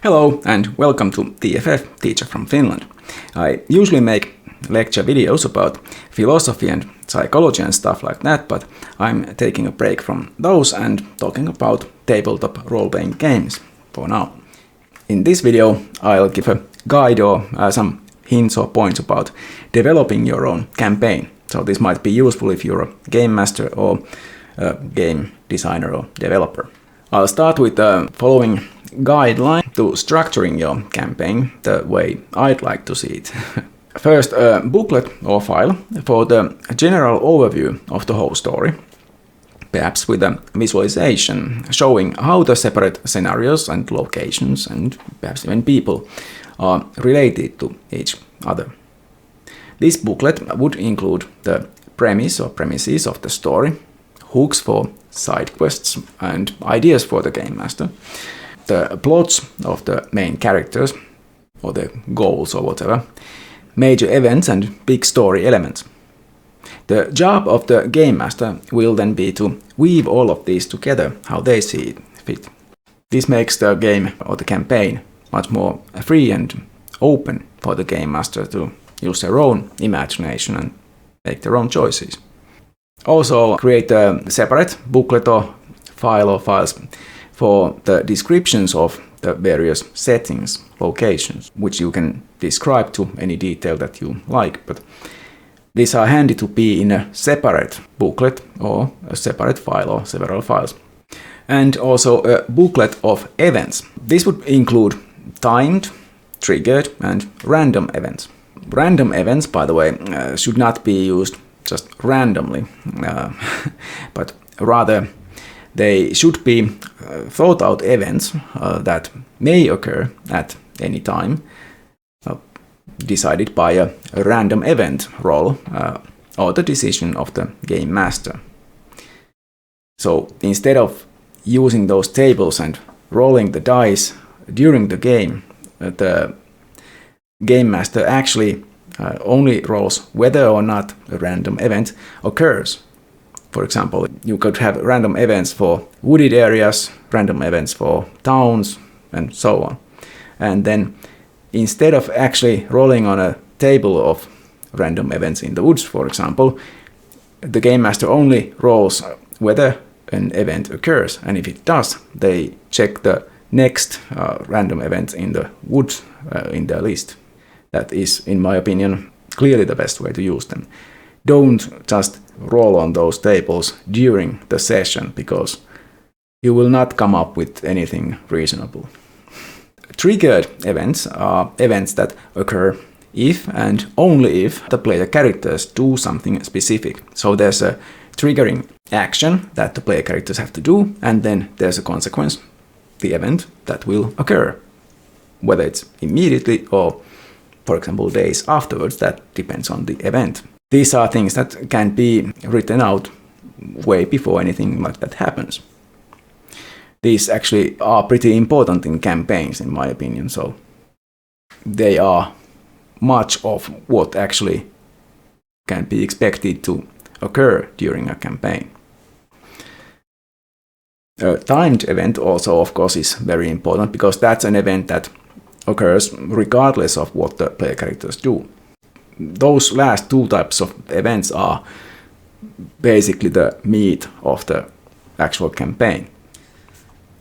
Hello and welcome to TFF, Teacher from Finland. I usually make lecture videos about philosophy and psychology and stuff like that, but I'm taking a break from those and talking about tabletop role-playing games for now. In this video, I'll give a guide or some hints or points about developing your own campaign. So this might be useful if you're a game master or a game designer or developer. I'll start with the following guideline to structuring your campaign the way I'd like to see it. First, a booklet or file for the general overview of the whole story, perhaps with a visualization showing how the separate scenarios and locations and perhaps even people are related to each other. This booklet would include the premise or premises of the story, hooks for side quests and ideas for the game master, the plots of the main characters or the goals or whatever, major events and big story elements. The job of the game master will then be to weave all of these together how they see it fit. This makes the game or the campaign much more free and open for the game master to use their own imagination and make their own choices. Also create a separate booklet or file or files for the descriptions of the various settings, locations, which you can describe to any detail that you like, but these are handy to be in a separate booklet or a separate file or several files. And also a booklet of events. This would include timed, triggered and random events. Random events, by the way, should not be used just randomly, but rather they should be thought out events that may occur at any time, decided by a random event roll or the decision of the game master. So instead of using those tables and rolling the dice during the game master actually only rolls whether or not a random event occurs. For example, you could have random events for wooded areas, random events for towns, and so on. And then instead of actually rolling on a table of random events in the woods, for example, the game master only rolls whether an event occurs. And if it does, they check the next random event in the woods in their list. That is, in my opinion, clearly the best way to use them. Don't just roll on those tables during the session, because you will not come up with anything reasonable. Triggered events are events that occur if and only if the player characters do something specific. So there's a triggering action that the player characters have to do, and then there's a consequence, the event that will occur. Whether it's immediately or, for example, days afterwards, that depends on the event. These are things that can be written out way before anything like that happens. These actually are pretty important in campaigns, in my opinion, so they are much of what actually can be expected to occur during a campaign. A timed event also, of course, is very important, because that's an event that occurs regardless of what the player characters do. Those last two types of events are basically the meat of the actual campaign.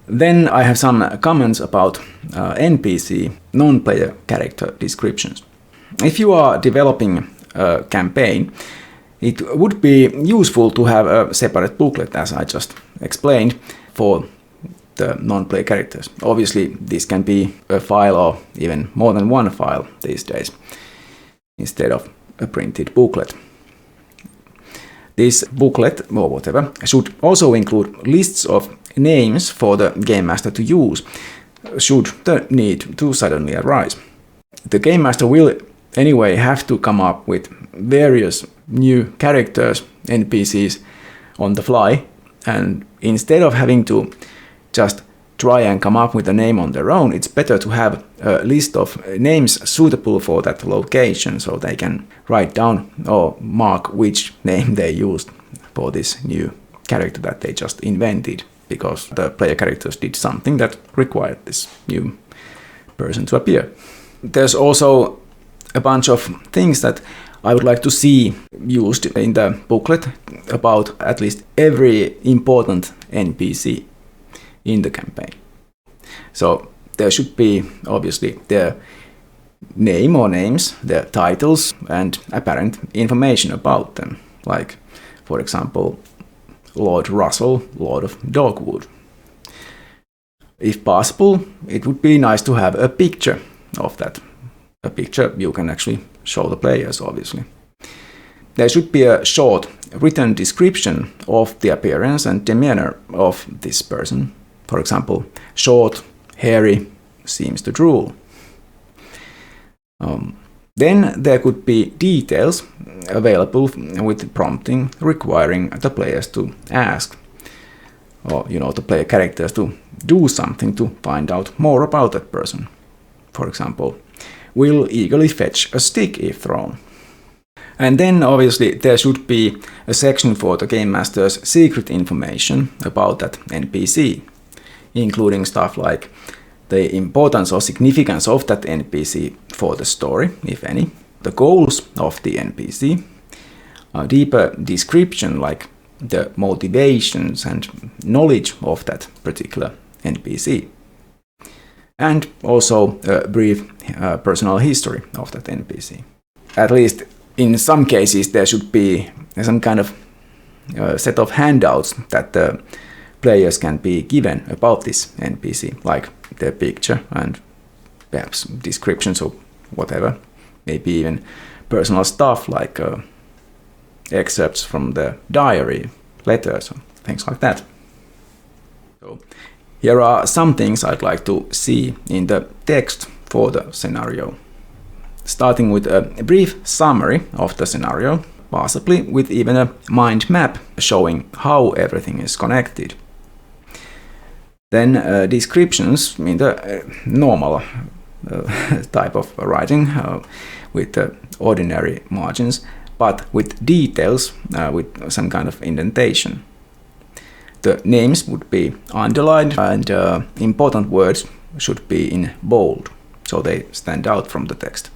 Then I have some comments about NPC, non-player character descriptions. If you are developing a campaign, it would be useful to have a separate booklet, as I just explained, for the non-player characters. Obviously, this can be a file or even more than one file these days, instead of a printed booklet. This booklet, or whatever, should also include lists of names for the game master to use, should the need to suddenly arise. The game master will anyway have to come up with various new characters, NPCs, on the fly, and instead of having to just try and come up with a name on their own, it's better to have a list of names suitable for that location, so they can write down or mark which name they used for this new character that they just invented, because the player characters did something that required this new person to appear. There's also a bunch of things that I would like to see used in the booklet about at least every important NPC in the campaign. So there should be obviously their name or names, their titles, and apparent information about them. Like, for example, Lord Russell, Lord of Dogwood. If possible, it would be nice to have a picture of that. A picture you can actually show the players, obviously. There should be a short written description of the appearance and demeanor of this person. For example, short, hairy, seems to drool. Then there could be details available with prompting requiring the players to ask, or the player characters to do something to find out more about that person. For example, will eagerly fetch a stick if thrown. And then obviously there should be a section for the game master's secret information about that NPC, including stuff like the importance or significance of that NPC for the story, if any, the goals of the NPC, a deeper description like the motivations and knowledge of that particular NPC, and also a brief personal history of that NPC. At least in some cases there should be some kind of set of handouts that the players can be given about this NPC, like their picture and perhaps descriptions or whatever, maybe even personal stuff like excerpts from the diary, letters, or things like that. So here are some things I'd like to see in the text for the scenario. Starting with a brief summary of the scenario, possibly with even a mind map showing how everything is connected. Then descriptions in the normal type of writing with ordinary margins, but with details with some kind of indentation. The names would be underlined and important words should be in bold, so they stand out from the text.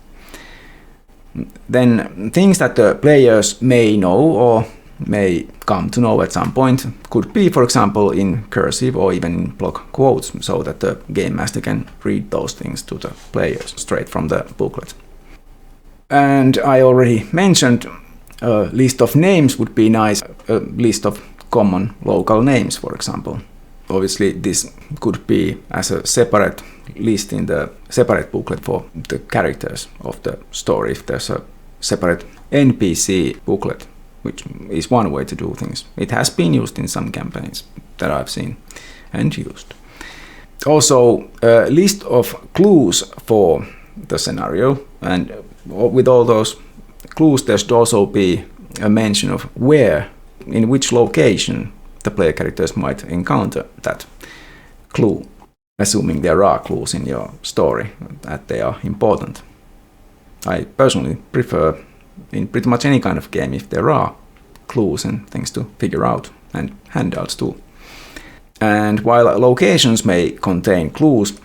Then things that the players may know or may come to know at some point could be, for example, in cursive or even in block quotes, so that the game master can read those things to the players straight from the booklet. And I already mentioned a list of names would be nice, a list of common local names, for example. Obviously this could be as a separate list in the separate booklet for the characters of the story, if there's a separate NPC booklet, which is one way to do things. It has been used in some campaigns that I've seen and used. Also a list of clues for the scenario, and with all those clues there should also be a mention of where, in which location the player characters might encounter that clue, assuming there are clues in your story, that they are important. I personally prefer in pretty much any kind of game if there are clues and things to figure out, and handouts too. And while locations may contain clues,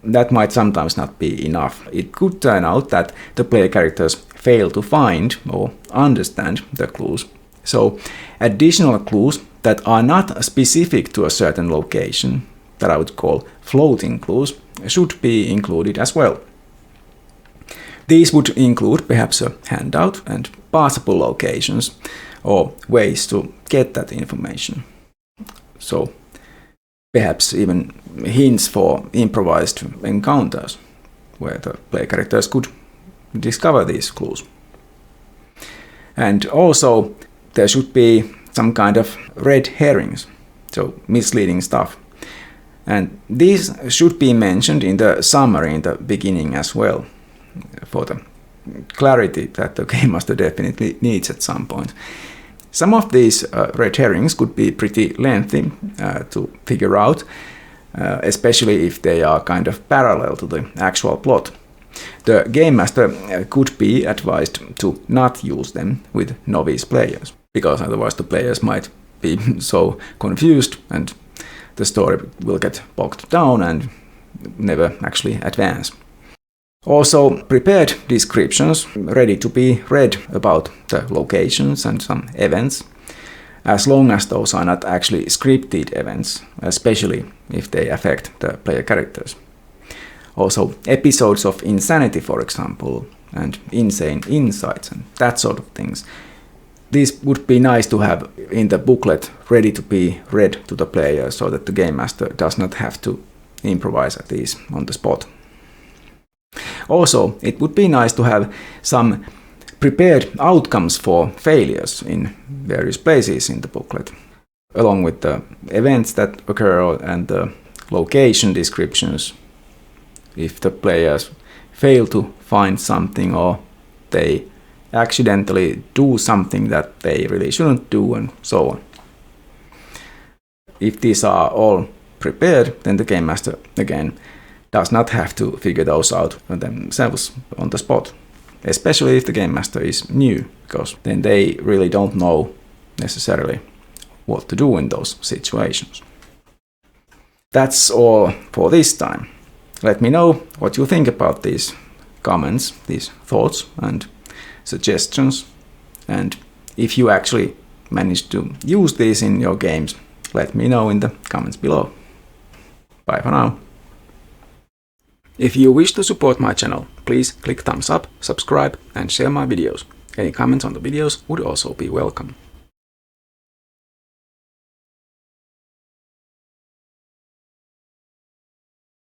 that might sometimes not be enough. It could turn out that the player characters fail to find or understand the clues. So additional clues that are not specific to a certain location, that I would call floating clues, should be included as well. These would include perhaps a handout and possible locations or ways to get that information. So perhaps even hints for improvised encounters where the player characters could discover these clues. And also there should be some kind of red herrings, so misleading stuff. And these should be mentioned in the summary in the beginning as well, for the clarity that the game master definitely needs at some point. Some of these red herrings could be pretty lengthy to figure out, especially if they are kind of parallel to the actual plot. The game master could be advised to not use them with novice players, because otherwise the players might be so confused and the story will get bogged down and never actually advance. Also, prepared descriptions ready to be read about the locations and some events, as long as those are not actually scripted events, especially if they affect the player characters. Also, episodes of insanity, for example, and insane insights and that sort of things. These would be nice to have in the booklet ready to be read to the player so that the game master does not have to improvise at these on the spot. Also, it would be nice to have some prepared outcomes for failures in various places in the booklet, along with the events that occur and the location descriptions if the players fail to find something or they accidentally do something that they really shouldn't do, and so on. If these are all prepared, then the game master again does not have to figure those out themselves on the spot, especially if the game master is new, because then they really don't know necessarily what to do in those situations. That's all for this time. Let me know what you think about these comments, these thoughts and suggestions, and if you actually managed to use these in your games, let me know in the comments below. Bye for now. If you wish to support my channel, please click thumbs up, subscribe and share my videos. Any comments on the videos would also be welcome.